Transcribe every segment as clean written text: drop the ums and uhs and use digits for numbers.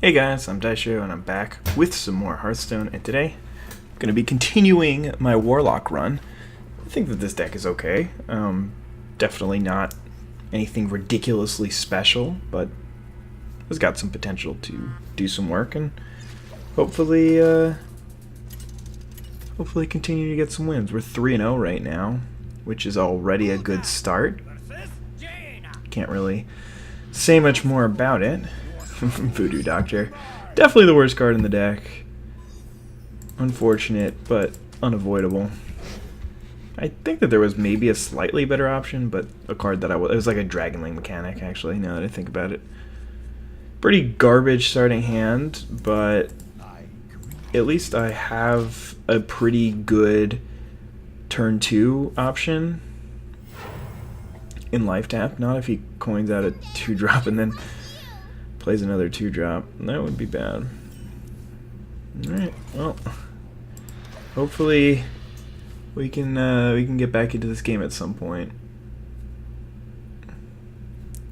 Hey guys, I'm IzDaisho and I'm back with some more Hearthstone, and today I'm going to be continuing my Warlock run. I think that this deck is okay. Definitely not anything ridiculously special, but it's got some potential to do some work and hopefully continue to get some wins. We're 3-0 right now, which is already a good start. Can't really say much more about it. Voodoo Doctor. Definitely the worst card in the deck. Unfortunate, but unavoidable. I think that there was maybe a slightly better option, but a card that it was like a Dragonling mechanic, actually, now that I think about it. Pretty garbage starting hand, but at least I have a pretty good turn 2 option in life tap. Not if he coins out a 2-drop and then plays another 2-drop. That would be bad. Alright, well, hopefully we can get back into this game at some point.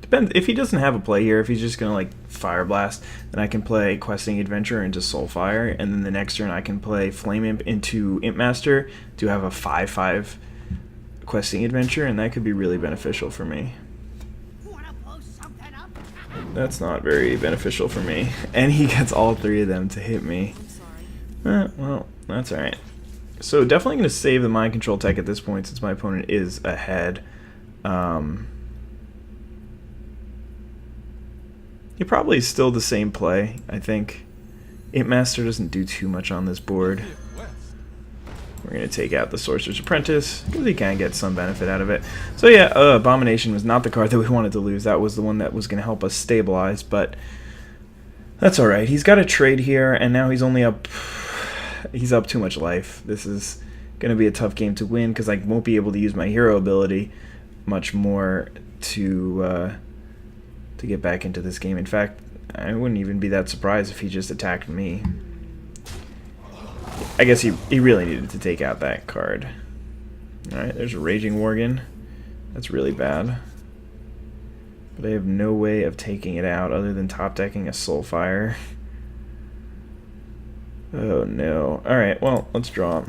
Depends if he doesn't have a play here. If he's just gonna like Fire Blast, then I can play Questing Adventure into Soulfire, and then the next turn I can play Flame Imp into Imp Master to have a 5/5 Questing Adventure, and that could be really beneficial for me. That's not very beneficial for me. And he gets all 3 of them to hit me. Well, that's alright. So definitely going to save the Mind Control tech at this point since my opponent is ahead. He probably is still the same play, I think. Imp Master doesn't do too much on this board. We're going to take out the Sorcerer's Apprentice, because he can get some benefit out of it. So yeah, Abomination was not the card that we wanted to lose. That was the one that was going to help us stabilize, but that's alright. He's got a trade here, and now he's only up... He's up too much life. This is going to be a tough game to win, because I won't be able to use my hero ability much more to get back into this game. In fact, I wouldn't even be that surprised if he just attacked me. I guess he really needed to take out that card. Alright, there's a Raging Worgen. That's really bad. But I have no way of taking it out other than top decking a Soulfire. Oh no. Alright, well, let's draw. A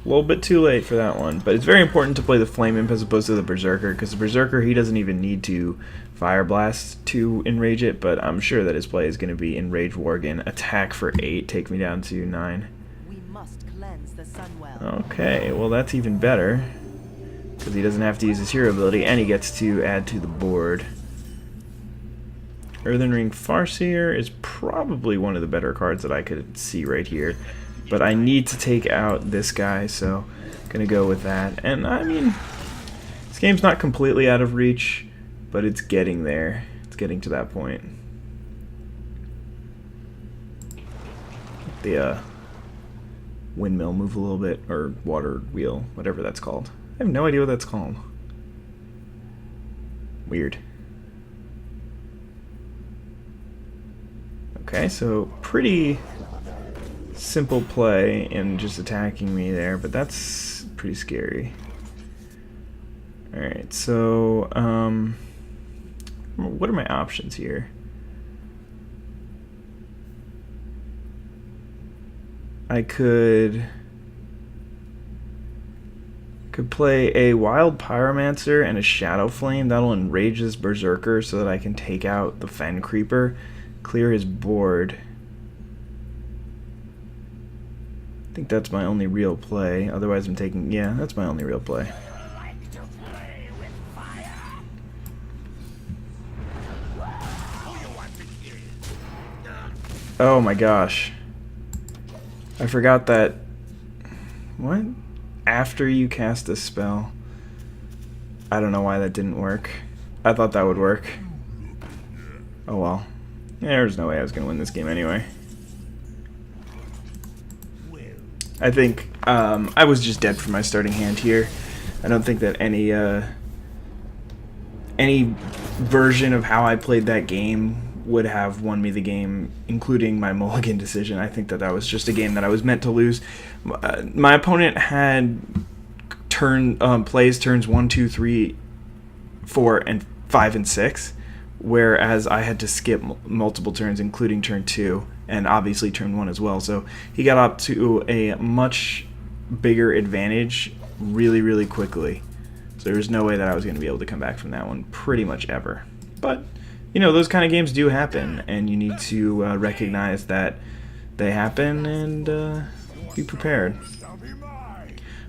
little bit too late for that one, but it's very important to play the Flame Imp as opposed to the Berserker, because the Berserker, he doesn't even need to Fire Blast to enrage it, but I'm sure that his play is going to be Enrage Worgen, attack for 8, take me down to 9. We must cleanse the Sunwell. Okay, well that's even better, because he doesn't have to use his hero ability, and he gets to add to the board. Earthen Ring Farseer is probably one of the better cards that I could see right here. But I need to take out this guy, so I'm going to go with that. And, I mean, this game's not completely out of reach, but it's getting there. It's getting to that point. The windmill move a little bit, or water wheel, whatever that's called. I have no idea what that's called. Weird. Okay, so pretty simple play in just attacking me there, but that's pretty scary. Alright, so what are my options here? I could play a Wild Pyromancer and a Shadow Flame. That'll enrage this Berserker so that I can take out the Fen Creeper, clear his board. I think that's my only real play. Otherwise I'm taking... Yeah, that's my only real play. Oh my gosh. I forgot that... What? After you cast a spell. I don't know why that didn't work. I thought that would work. Oh well. There's no way I was going to win this game anyway. I think I was just dead for my starting hand here. I don't think that any version of how I played that game would have won me the game, including my mulligan decision. I think that that was just a game that I was meant to lose. My opponent had plays turns 1, 2, 3, 4, and 5 and 6, whereas I had to skip multiple turns, including turn 2, and obviously turn 1 as well. So he got up to a much bigger advantage really, really quickly. So there's no way that I was going to be able to come back from that one pretty much ever. But, you know, those kind of games do happen, and you need to recognize that they happen and be prepared.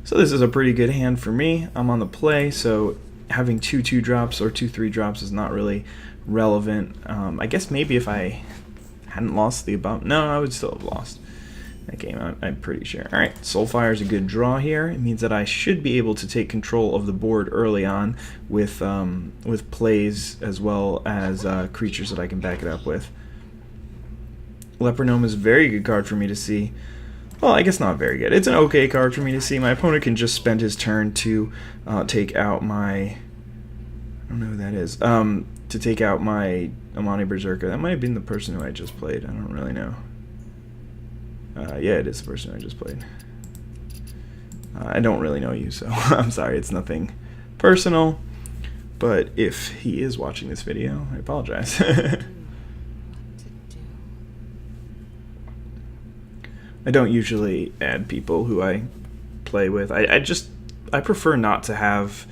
So this is a pretty good hand for me. I'm on the play, so having 2 2-drops or 2 3-drops is not really relevant. I guess maybe if I hadn't lost the above... No, I would still have lost that game, I'm pretty sure. Alright, Soulfire is a good draw here. It means that I should be able to take control of the board early on with plays as well as creatures that I can back it up with. Leopardome is a very good card for me to see. Well, I guess not very good. It's an okay card for me to see. My opponent can just spend his turn to take out my... I don't know who that is. To take out my Amani Berserker. That might have been the person who I just played. I don't really know. Yeah, it is the person I just played. I don't really know you, so I'm sorry. It's nothing personal. But if he is watching this video, I apologize. I don't usually add people who I play with. I prefer not to have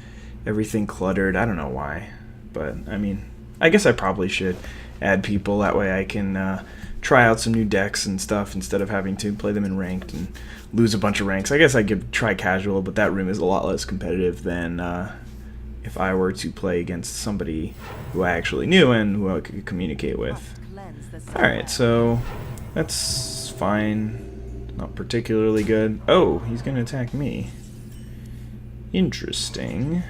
everything cluttered. I don't know why, but I mean, I guess I probably should add people. That way I can try out some new decks and stuff instead of having to play them in ranked and lose a bunch of ranks. I guess I could try casual, but that room is a lot less competitive than if I were to play against somebody who I actually knew and who I could communicate with. Alright, so that's fine. Not particularly good. Oh, he's going to attack me. Interesting.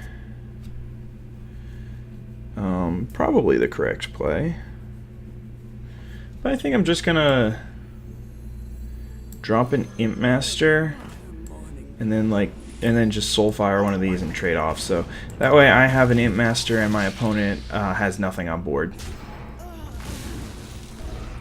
Probably the correct play. But I think I'm just going to drop an Imp Master and then just Soulfire one of these and trade off. So that way I have an Imp Master and my opponent has nothing on board.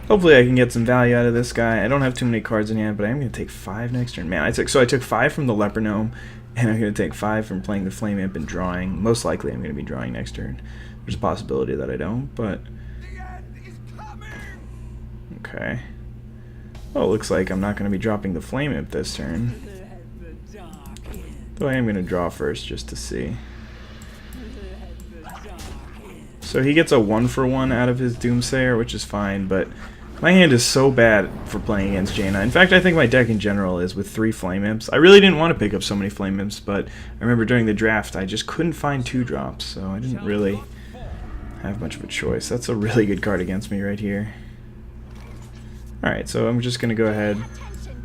Hopefully I can get some value out of this guy. I don't have too many cards in hand, but I am going to take 5 next turn. Man, I took 5 from the Leper Gnome, and I'm going to take 5 from playing the Flame Imp and drawing. Most likely I'm going to be drawing next turn. There's a possibility that I don't, but... Okay. Well, it looks like I'm not going to be dropping the Flame Imp this turn. Though I am going to draw first just to see. So he gets a 1-for-1 out of his Doomsayer, which is fine, but my hand is so bad for playing against Jaina. In fact, I think my deck in general is with 3 Flame Imps. I really didn't want to pick up so many Flame Imps, but I remember during the draft I just couldn't find 2-drops, so I didn't really have much of a choice. That's a really good card against me right here. Alright, so I'm just going to go ahead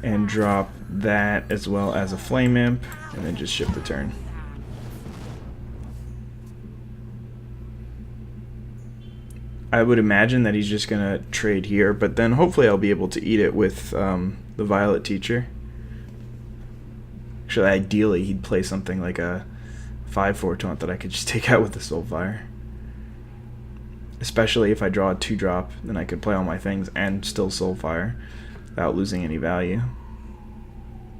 and drop that as well as a Flame Imp, and then just shift the turn. I would imagine that he's just going to trade here, but then hopefully I'll be able to eat it with the Violet Teacher. Actually, ideally, he'd play something like a 5/4 taunt that I could just take out with the Soulfire. Especially if I draw a 2-drop, then I could play all my things and still Soulfire without losing any value.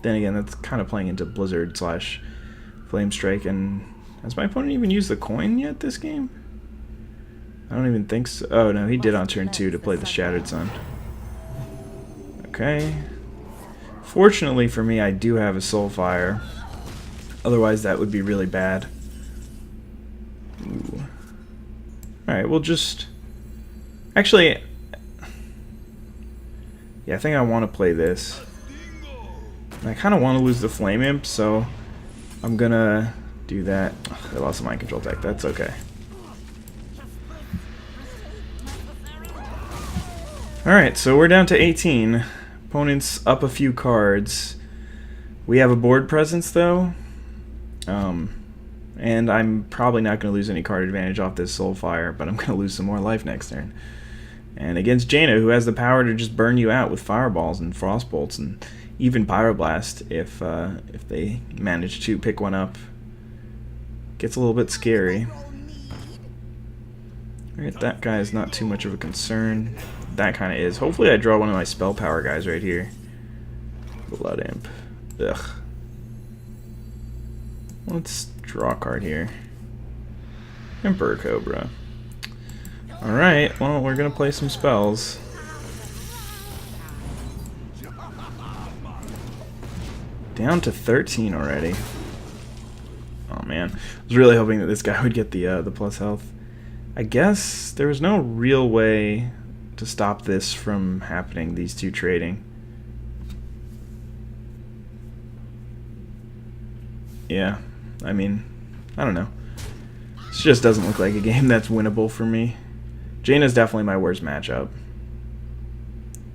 Then again, that's kind of playing into Blizzard / Flame Strike, and has my opponent even used the coin yet this game? I don't even think so. Oh no, he did on turn 2 to play the Shattered Sun. Okay. Fortunately for me, I do have a Soulfire. Otherwise, that would be really bad. Ooh. Alright, we'll just... Actually... Yeah, I think I want to play this. And I kind of want to lose the Flame Imp, so I'm gonna do that. Ugh, I lost a Mind Control deck. That's okay. Alright, so we're down to 18. Opponent's up a few cards. We have a board presence, though. And I'm probably not going to lose any card advantage off this Soulfire, but I'm going to lose some more life next turn. And against Jaina, who has the power to just burn you out with Fireballs and Frostbolts and even Pyroblast if they manage to pick one up. Gets a little bit scary. Alright, that guy is not too much of a concern. That kind of is. Hopefully I draw one of my Spell Power guys right here. Blood Imp. Ugh. Let's draw a card here. Emperor Cobra. Alright, well, we're gonna play some spells. Down to 13 already. Oh man, I was really hoping that this guy would get the plus health. I guess there was no real way to stop this from happening, these two trading. Yeah, I mean, I don't know. This just doesn't look like a game that's winnable for me. Jaina's definitely my worst matchup.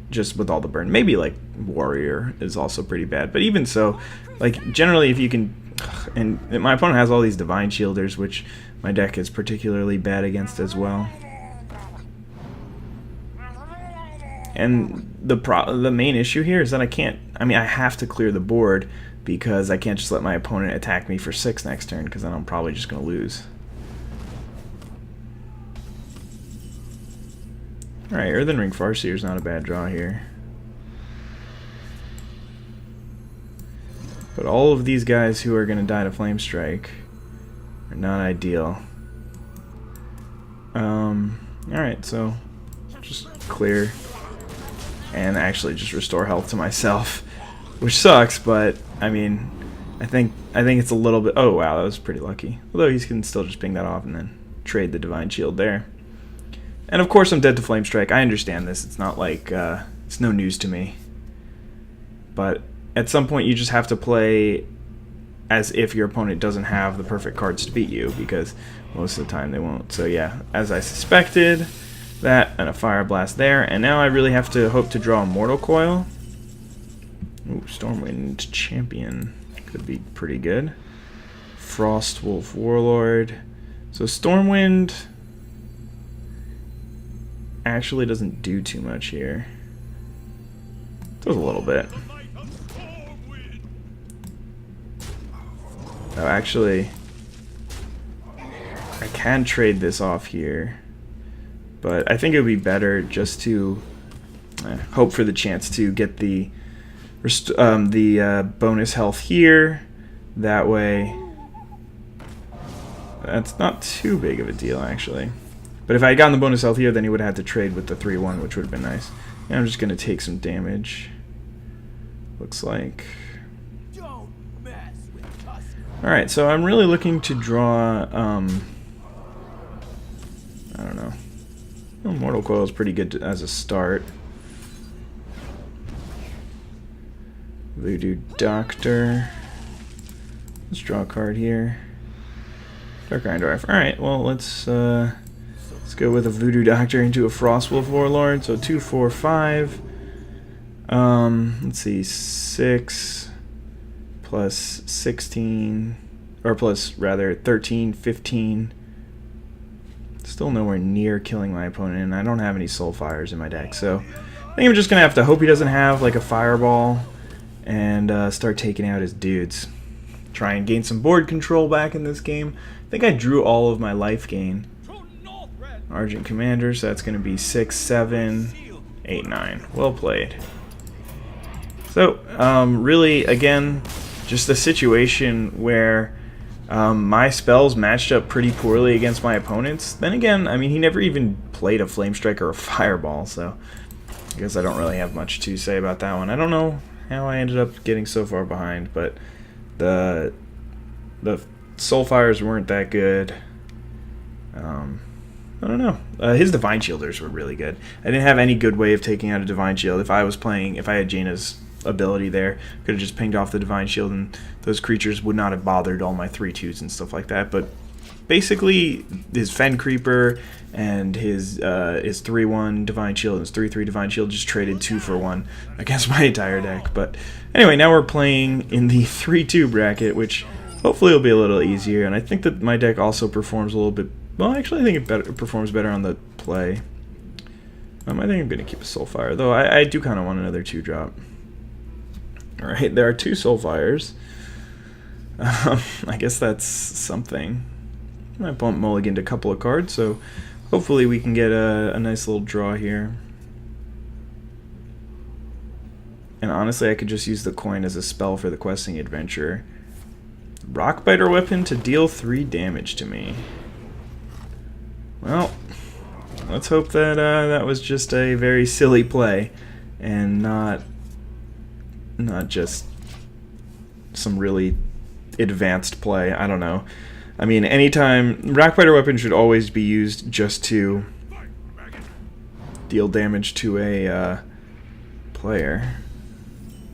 Just with all the burn. Maybe like Warrior is also pretty bad. But even so, like generally if you can... And my opponent has all these Divine Shielders, which my deck is particularly bad against as well. And the main issue here is that I can't... I mean, I have to clear the board because I can't just let my opponent attack me for 6 next turn, because then I'm probably just going to lose. Alright, Earthen Ring Farseer is not a bad draw here. But all of these guys who are going to die to Flame Strike are not ideal. Alright, so just clear and actually just restore health to myself, which sucks, but I mean, I think it's a little bit... Oh wow, that was pretty lucky. Although he can still just ping that off and then trade the Divine Shield there. And of course I'm dead to Flame Strike. I understand this. It's not like it's no news to me. But at some point you just have to play as if your opponent doesn't have the perfect cards to beat you, because most of the time they won't. So yeah, as I suspected, that and a Fire Blast there, and now I really have to hope to draw a Mortal Coil. Ooh, Stormwind Champion could be pretty good. Frostwolf Warlord. So Stormwind actually doesn't do too much here. Does a little bit. Oh, actually, I can trade this off here, but I think it would be better just to hope for the chance to get the bonus health here. That way, that's not too big of a deal, actually. But if I had gotten the bonus health here, then he would have had to trade with the 3-1, which would have been nice. And I'm just going to take some damage. Looks like. Alright, so I'm really looking to draw, I don't know. Well, Mortal Coil is pretty good as a start. Voodoo Doctor. Let's draw a card here. Dark Iron Dwarf. Alright, well, let's go with a Voodoo Doctor into a Frostwolf Warlord. So 2, 4, 5. Let's see, 6 plus 16, or plus rather 13, 15. Still nowhere near killing my opponent, and I don't have any Soulfires in my deck, so I think I'm just gonna have to hope he doesn't have like a Fireball and start taking out his dudes. Try and gain some board control back in this game. I think I drew all of my life gain. Argent Commander, so that's gonna be 6, 7, 8, 9. Well played. So, really, again, just a situation where my spells matched up pretty poorly against my opponents. Then again, I mean, he never even played a Flame Strike or a Fireball, so I guess I don't really have much to say about that one. I don't know how I ended up getting so far behind, but the Soulfires weren't that good. I don't know. His Divine Shielders were really good. I didn't have any good way of taking out a Divine Shield. If I had Jaina's ability there, could have just pinged off the Divine Shield and those creatures would not have bothered all my 3/2s and stuff like that. But basically his Fen Creeper and his 3/1 Divine Shield and his 3/3 Divine Shield just traded 2 for 1 against my entire deck. But anyway, now we're playing in the 3/2 bracket, which hopefully will be a little easier, and I think that my deck also performs a little bit... Well, actually I think it performs better on the play. I think I'm going to keep a Soulfire, though I do kind of want another 2-drop. Alright, there are 2 Soulfires. I guess that's something. I bumped mulliganed a couple of cards, so hopefully we can get a nice little draw here. And honestly, I could just use the coin as a spell for the Questing Adventurer. Rockbiter Weapon to deal 3 damage to me. Well, let's hope that that was just a very silly play, and not just some really advanced play. I don't know. I mean, anytime Rackbiter weapon should always be used just to deal damage to a player,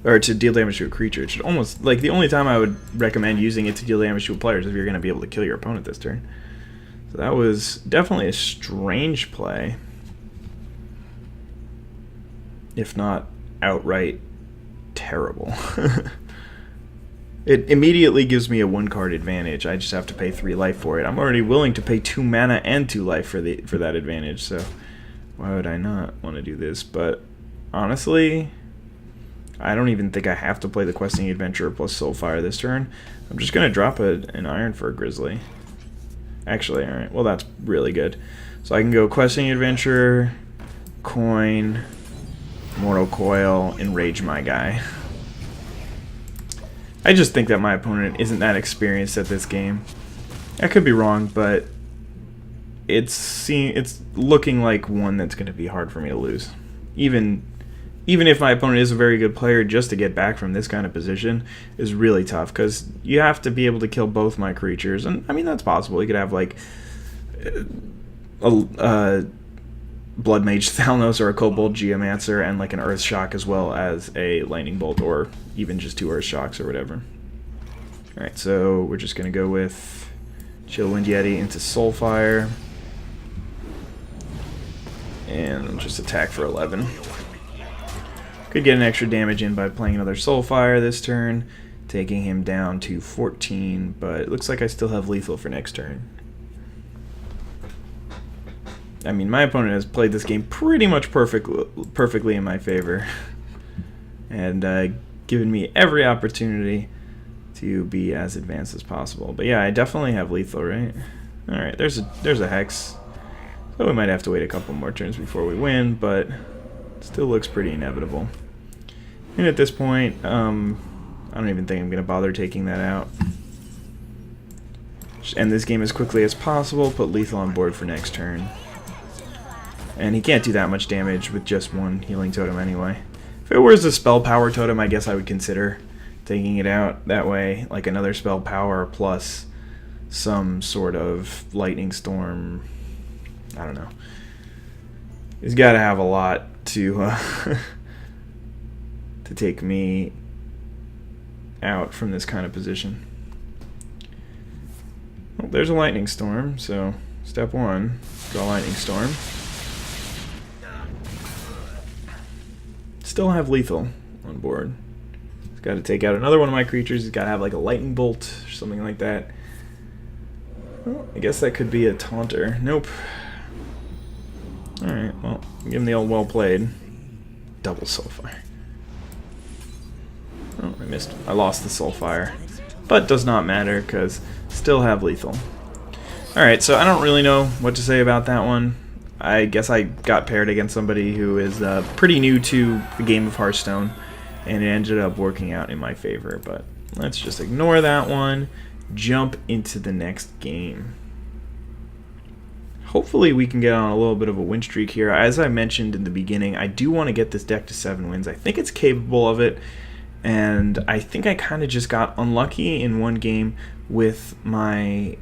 or to deal damage to a creature. It should almost, like, the only time I would recommend using it to deal damage to a player is if you're going to be able to kill your opponent this turn. So that was definitely a strange play, if not outright terrible. It immediately gives me a 1-card advantage. I just have to pay 3 life for it. I'm already willing to pay 2 mana and 2 life for that advantage, so why would I not want to do this? But honestly, I don't even think I have to play the Questing Adventurer plus Soulfire this turn. I'm just going to drop an Iron for a Grizzly. Actually, alright, well that's really good. So I can go Questing Adventurer, Coin, Mortal Coil, Enrage my guy. I just think that my opponent isn't that experienced at this game. I could be wrong, but it's looking like one that's going to be hard for me to lose. Even if my opponent is a very good player, just to get back from this kind of position is really tough, because you have to be able to kill both my creatures. And I mean, that's possible. You could have like a Blood Mage Thalnos or a Kobold Geomancer and like an Earth Shock, as well as a Lightning Bolt, or even just 2 Earth Shocks or whatever. Alright, so we're just going to go with Chillwind Yeti into Soulfire, and just attack for 11. Could get an extra damage in by playing another Soulfire this turn, taking him down to 14, but it looks like I still have lethal for next turn. I mean, my opponent has played this game pretty much perfectly in my favor, and given me every opportunity to be as advanced as possible. But yeah, I definitely have lethal, right? Alright, there's a Hex. So we might have to wait a couple more turns before we win, but it still looks pretty inevitable. And at this point, I don't even think I'm going to bother taking that out. Just end this game as quickly as possible, put lethal on board for next turn. And he can't do that much damage with just 1 healing totem anyway. If it was a spell power totem, I guess I would consider taking it out. That way, like another spell power plus some sort of lightning storm. I don't know. He's got to have a lot to to take me out from this kind of position. Well, there's a lightning storm, so step 1, draw lightning storm. Still have lethal on board. He's got to take out another one of my creatures. He's got to have like a lightning bolt or something like that. Well, I guess that could be a taunter. Nope. Alright, well, give him the old well played. Double Soulfire. Oh, I missed. I lost the Soulfire. But does not matter, because still have lethal. Alright, so I don't really know what to say about that one. I guess I got paired against somebody who is pretty new to the game of Hearthstone, and it ended up working out in my favor. But let's just ignore that one. Jump into the next game. Hopefully we can get on a little bit of a win streak here. As I mentioned in the beginning, I do want to get this deck to 7 wins. I think it's capable of it, and I think I kind of just got unlucky in one game with my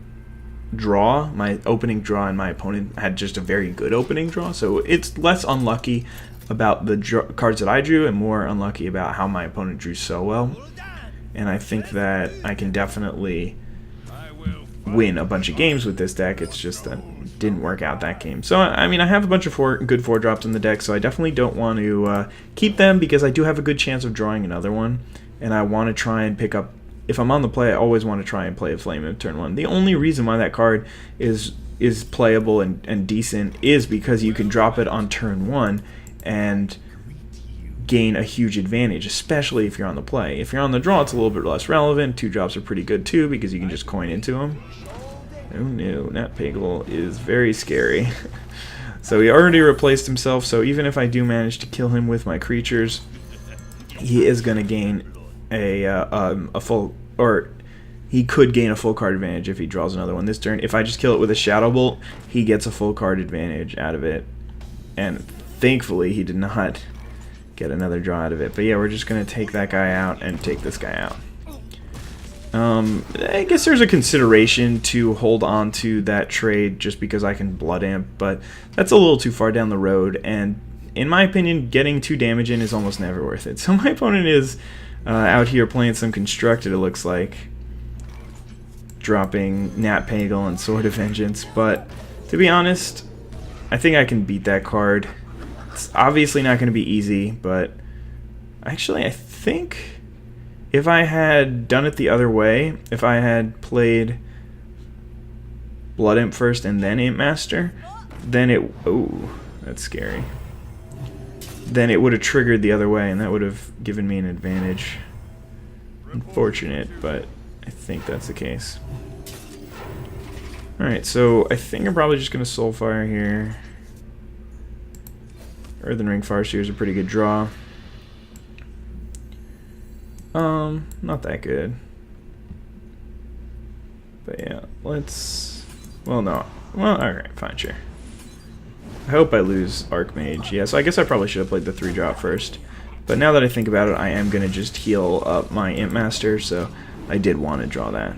draw, my opening draw, and my opponent had just a very good opening draw, so it's less unlucky about the cards that I drew and more unlucky about how my opponent drew so well. And I think that I can definitely win a bunch of games with this deck. It's just that it didn't work out that game. So I mean, I have a bunch of good 4-drops in the deck, so I definitely don't want to keep them, because I do have a good chance of drawing another one, and I want to try and pick up. If I'm on the play, I always want to try and play a Flame in turn 1. The only reason why that card is playable and decent is because you can drop it on turn 1 and gain a huge advantage, especially if you're on the play. If you're on the draw, it's a little bit less relevant. 2-drops are pretty good too, because you can just coin into them. Oh no, Nat Pagel is very scary. So he already replaced himself, so even if I do manage to kill him with my creatures, he is going to gain a full, or he could gain a full card advantage if he draws another one this turn. If I just kill it with a Shadow Bolt, he gets a full card advantage out of it. And thankfully, he did not get another draw out of it. But yeah, we're just going to take that guy out and take this guy out. I guess there's a consideration to hold on to that trade just because I can Blood Imp, but that's a little too far down the road, and in my opinion, getting 2 damage in is almost never worth it. So my opponent is out here playing some Constructed, it looks like, dropping Nat Pagal and Sword of Vengeance, but to be honest, I think I can beat that card. It's obviously not going to be easy, but actually I think if I had done it the other way, if I had played Blood Imp first and then Imp Master, then it... oh, that's scary. Then it would have triggered the other way, and that would have given me an advantage. Unfortunate, but I think that's the case. Alright, so I think I'm probably just going to Soulfire here. Earthen Ring Farseer is a pretty good draw. Not that good. But yeah, let's... well, no. Well, alright, fine, sure. I hope I lose Archmage. Yeah, so I guess I probably should have played the 3-drop first. But now that I think about it, I am going to just heal up my Imp Master, so I did want to draw that.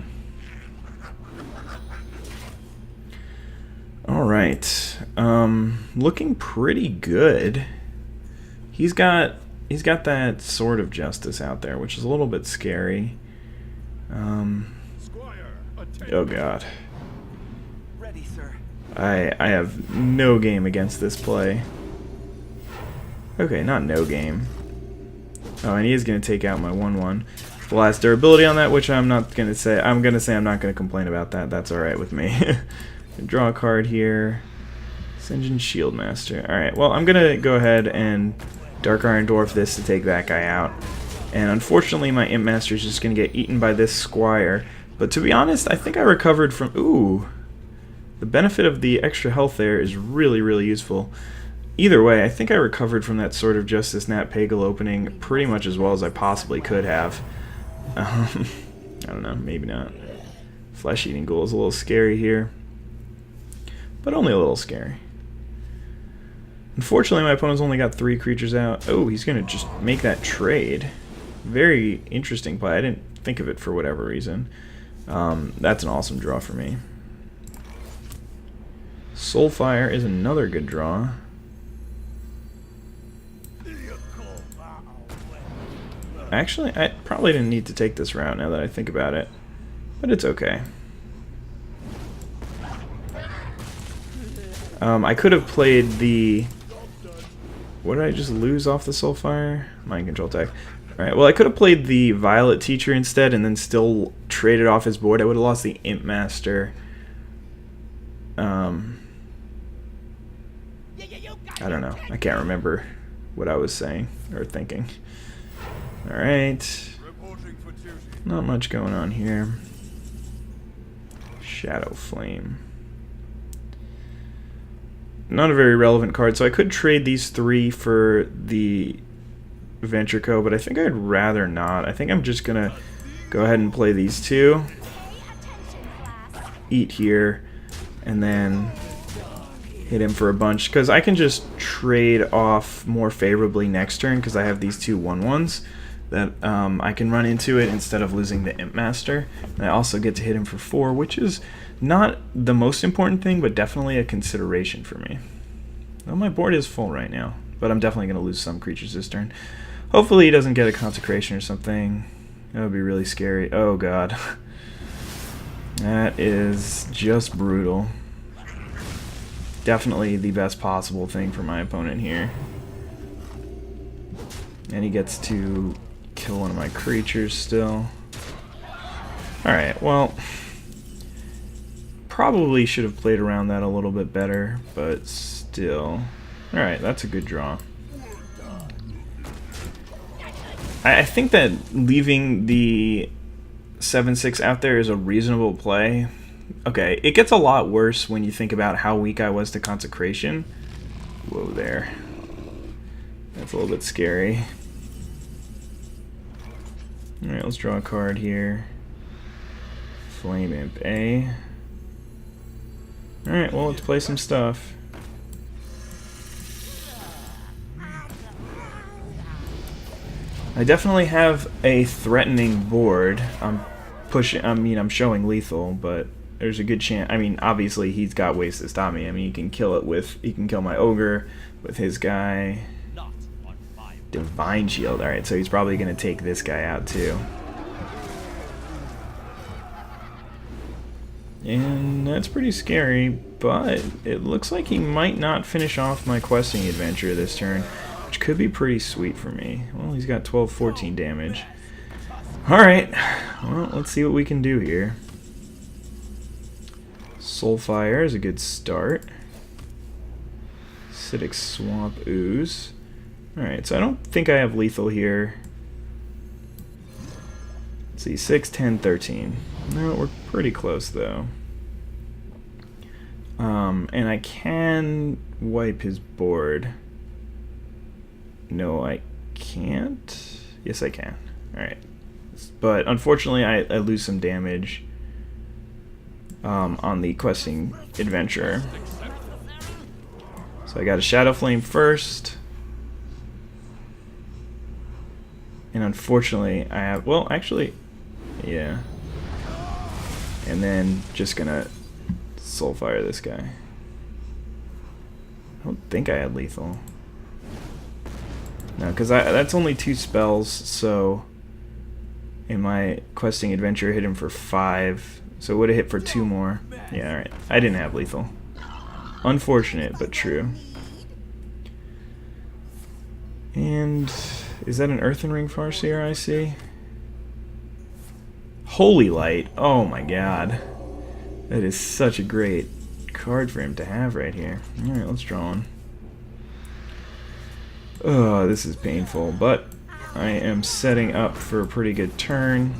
Alright. Looking pretty good. He's got that Sword of Justice out there, which is a little bit scary. Oh god. Ready, sir. I have no game against this play. Okay, not no game. Oh, and he is going to take out my 1/1. Blast durability on that, which I'm not going to say. I'm going to say I'm not going to complain about that. That's alright with me. Draw a card here. Sinjin Shieldmaster. Alright, well, I'm going to go ahead and Dark Iron Dwarf this to take that guy out. And unfortunately, my Imp Master is just going to get eaten by this Squire. But to be honest, I think I recovered from... ooh. The benefit of the extra health there is really, really useful. Either way, I think I recovered from that Sword of Justice Nat Pagal opening pretty much as well as I possibly could have. I don't know, maybe not. Flesh-Eating Ghoul is a little scary here. But only a little scary. Unfortunately, my opponent's only got 3 creatures out. Oh, he's going to just make that trade. Very interesting play. I didn't think of it for whatever reason. That's an awesome draw for me. Soulfire is another good draw. Actually, I probably didn't need to take this route now that I think about it. But it's okay. I could have played the... what did I just lose off the Soulfire? Mind Control tech. Alright, well I could have played the Violet Teacher instead and then still traded off his board. I would have lost the Imp Master. I don't know. I can't remember what I was saying or thinking. Alright. Not much going on here. Shadow Flame. Not a very relevant card, so I could trade these 3 for the Venture Co, but I think I'd rather not. I think I'm just gonna go ahead and play these 2. Eat here, and then hit him for a bunch, because I can just trade off more favorably next turn, because I have these 2 1/1s that I can run into it instead of losing the Imp Master. And I also get to hit him for 4, which is not the most important thing, but definitely a consideration for me. Well, my board is full right now, but I'm definitely going to lose some creatures this turn. Hopefully he doesn't get a Consecration or something. That would be really scary. Oh god. That is just brutal. Definitely the best possible thing for my opponent here. And he gets to kill one of my creatures still. Alright, well, probably should have played around that a little bit better, but still. Alright, that's a good draw. I think that leaving the 7/6 out there is a reasonable play. Okay, it gets a lot worse when you think about how weak I was to Consecration. Whoa there. That's a little bit scary. Alright, let's draw a card here. Flame Imp, eh? Alright, well, let's play some stuff. I definitely have a threatening board. I'm showing lethal, but there's a good chance. I mean, obviously he's got ways to stop me. I mean, he can kill my ogre with his guy. Divine Shield. Alright, so he's probably going to take this guy out too. And that's pretty scary, but it looks like he might not finish off my questing adventure this turn, which could be pretty sweet for me. Well, he's got 12-14 damage. Alright, well, let's see what we can do here. Soulfire is a good start. Acidic Swamp Ooze. Alright, so I don't think I have lethal here. Let's see, 6, 10, 13. No, we're pretty close though. And I can wipe his board. No, I can't. Yes, I can. Alright. But unfortunately, I lose some damage on the questing adventure. So I got a Shadow Flame first. And unfortunately, I have... Well, actually, yeah. And then just gonna Soulfire this guy. I don't think I had lethal. No, because that's only 2 spells, so in my questing adventure hit him for 5, so it would have hit for 2 more. Yeah, alright. I didn't have lethal. Unfortunate, but true. And is that an Earthen Ring Farseer I see? Holy Light. Oh my god. That is such a great card for him to have right here. Alright, let's draw one. Oh, this is painful, but I am setting up for a pretty good turn.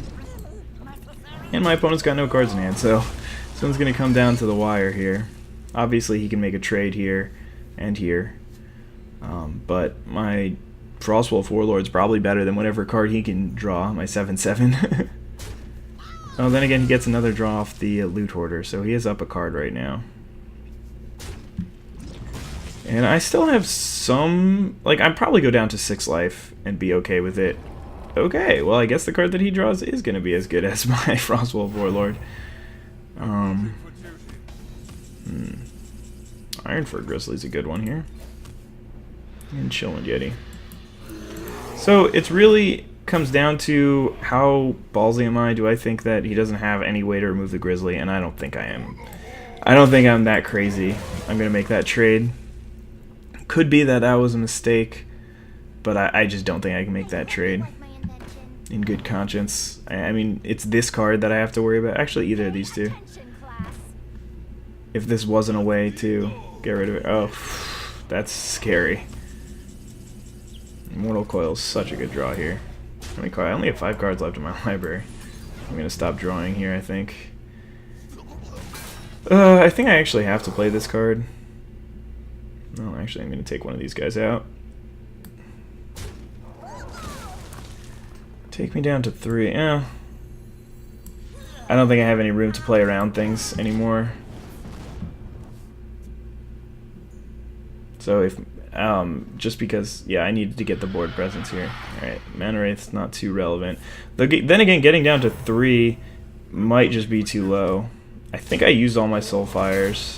And my opponent's got no cards in hand, so this one's going to come down to the wire here. Obviously, he can make a trade here and here. But my Frostwolf Warlord's probably better than whatever card he can draw, my 7/7. Oh, then again, he gets another draw off the Loot Hoarder, so he is up a card right now. And I still have some... Like, I'd probably go down to 6 life and be okay with it. Okay, well, I guess the card that he draws is going to be as good as my Frostwolf Warlord. Ironfur Grizzly's a good one here. And Chillwind Yeti. So, it's really... comes down to how ballsy am I. Do I think that he doesn't have any way to remove the Grizzly? And I don't think I am. I don't think I'm that crazy. I'm going to make that trade. Could be that that was a mistake, but I just don't think I can make that trade in good conscience. I mean, it's this card that I have to worry about. Actually, either of these two. If this wasn't a way to get rid of it. Oh, that's scary. Immortal Coil is such a good draw here. How many cards? I only have 5 cards left in my library. I'm going to stop drawing here, I think. I think I actually have to play this card. No, actually, I'm going to take one of these guys out. Take me down to 3. Yeah. I don't think I have any room to play around things anymore. So if... just because, yeah, I needed to get the board presence here. Alright, Mana Wraith's not too relevant. Then again, getting down to 3 might just be too low. I think I used all my Soulfires.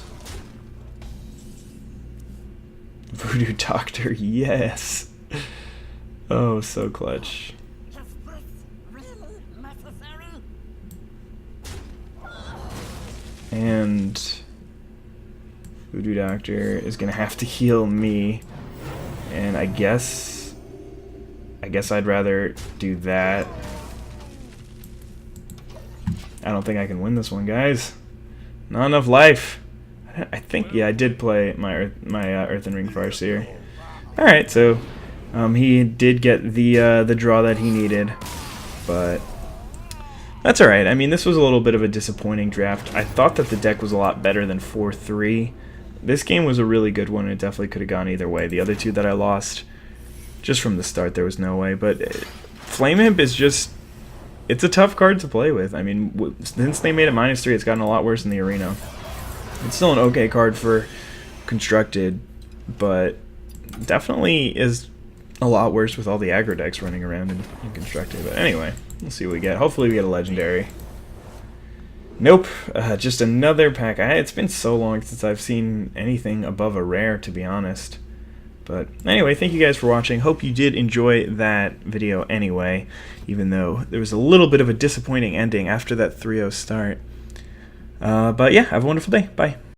Voodoo Doctor, yes! Oh, so clutch. And... Voodoo Doctor is gonna have to heal me, and I guess I'd rather do that. I don't think I can win this one, guys. Not enough life. I think, yeah, I did play my Earthen Ring Farseer. All right, so he did get the draw that he needed, but that's all right. I mean, this was a little bit of a disappointing draft. I thought that the deck was a lot better than 4-3. This game was a really good one, and it definitely could have gone either way. The other two that I lost, just from the start, there was no way. But Flame Imp is just it's a tough card to play with. I mean, since they made it -3, it's gotten a lot worse in the arena. It's still an okay card for constructed, but definitely is a lot worse with all the aggro decks running around in constructed. But anyway, we'll see what we get. Hopefully we get a legendary. Nope, just another pack. It's been so long since I've seen anything above a rare, to be honest. But anyway, thank you guys for watching. Hope you did enjoy that video anyway, even though there was a little bit of a disappointing ending after that 3-0 start. But yeah, have a wonderful day. Bye.